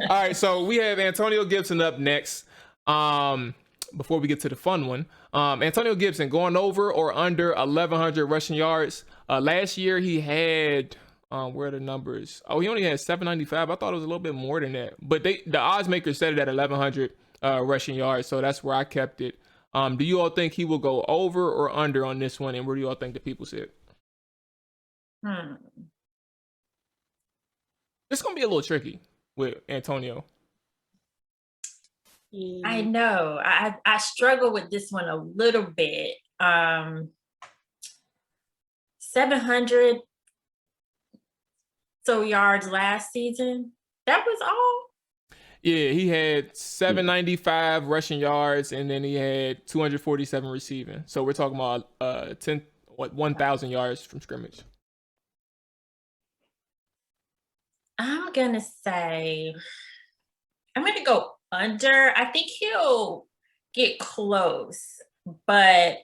right, so we have Antonio Gibson up next. Before we get to the fun one, Antonio Gibson going over or under 1,100 rushing yards. Last year he had where are the numbers? Oh, he only had 795. I thought it was a little bit more than that, but the odds maker said it at 1,100 rushing yards, so that's where I kept it. Do you all think he will go over or under on this one, and where do you all think the people sit? It's gonna be a little tricky with Antonio. I know. I struggle with this one a little bit. 700 so yards last season. That was all? Yeah, he had 795 rushing yards, and then he had 247 receiving. So we're talking about 1,000 yards from scrimmage. I'm gonna go under. I think he'll get close, but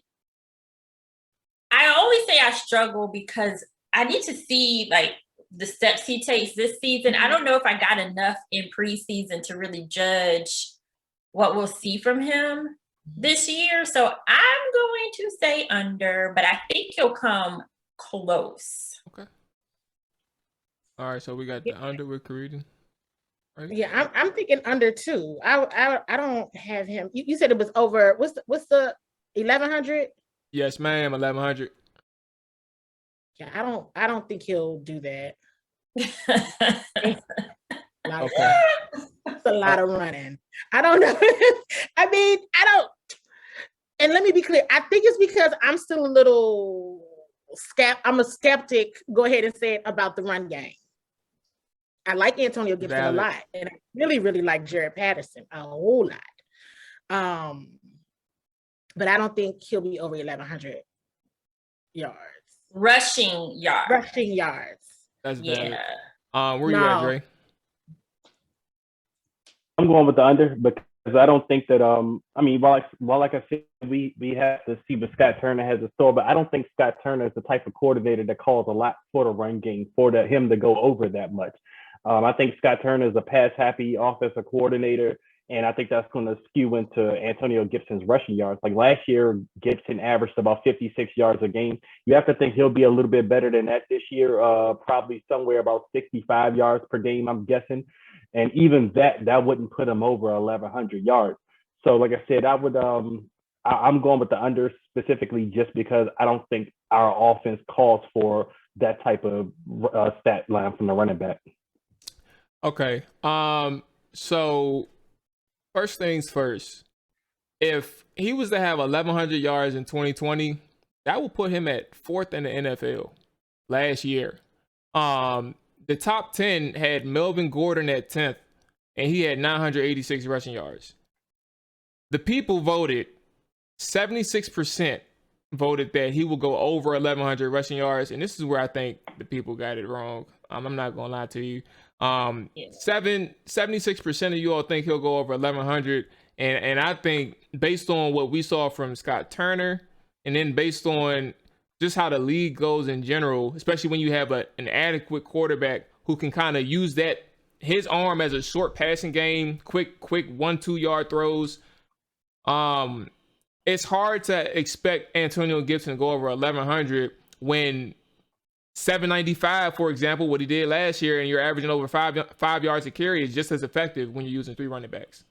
I always say I struggle because I need to see like the steps he takes this season. I don't know if I got enough in preseason to really judge what we'll see from him this year. So I'm going to say under, but I think he'll come close. Okay. All right, so we got the under with Carita. Right? Yeah, I'm thinking under too. I don't have him. You said it was over. What's the 1,100? Yes, ma'am. 1,100. Yeah, I don't think he'll do that. Okay. It's a lot of running. I don't know. I mean, I don't. And let me be clear. I think it's because I'm still a little I'm a skeptic. Go ahead and say it about the run game. I like Antonio Gibson a lot, and I really, really like Jared Patterson a whole lot. But I don't think he'll be over 1,100 yards. Rushing yards. That's valid. Yeah. Where you at, Dre? I'm going with the under because I don't think that I mean, while like I said, we have to see what Scott Turner has in store, but I don't think Scott Turner is the type of coordinator that calls a lot for the run game for him to go over that much. I think Scott Turner is a pass-happy offensive coordinator, and I think that's going to skew into Antonio Gibson's rushing yards. Like last year, Gibson averaged about 56 yards a game. You have to think he'll be a little bit better than that this year, probably somewhere about 65 yards per game, I'm guessing. And even that wouldn't put him over 1,100 yards. So like I said, I'm going with the under specifically just because I don't think our offense calls for that type of stat line from the running back. Okay. So first things first, if he was to have 1,100 yards in 2020, that would put him at 4th in the NFL last year. The top 10 had Melvin Gordon at 10th, and he had 986 rushing yards. The people voted, 76% voted that he will go over 1,100 rushing yards, and this is where I think the people got it wrong. I'm not going to lie to you. 76% of you all think he'll go over 1,100, and I think based on what we saw from Scott Turner, and then based on just how the league goes in general, especially when you have an adequate quarterback who can kind of use his arm as a short passing game, quick 1-2 yard throws. It's hard to expect Antonio Gibson to go over 1,100 when 795, for example, what he did last year, and you're averaging over five yards a carry is just as effective when you're using 3 running backs.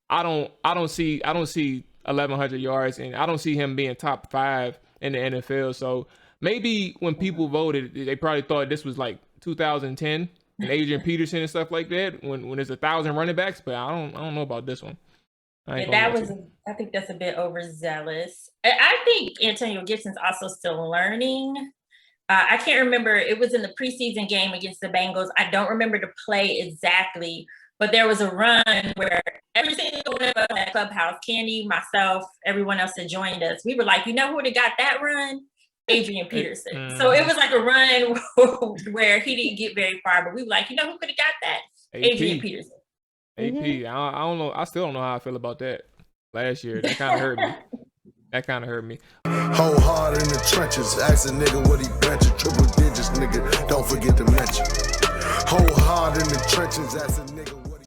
I don't see 1,100 yards, and I don't see him being top 5 in the NFL. So maybe when people voted, they probably thought this was like 2010 and Adrian Peterson and stuff like that when there's 1,000 running backs, but I don't know about this one. I think that's a bit overzealous. I think Antonio Gibson's also still learning. I can't remember. It was in the preseason game against the Bengals. I don't remember the play exactly, but there was a run where every single one of us at Clubhouse, Candi, myself, everyone else that joined us, we were like, you know who would have got that run? Adrian Peterson. So it was like a run where he didn't get very far, but we were like, you know who could have got that? Adrian Peterson. AP. I don't know. I still don't know how I feel about that last year. That kind of hurt me. Whole hard in the trenches. Ask a nigga what he benching. Triple digits, nigga. Don't forget to mention. Whole hard in the trenches. Ask a nigga.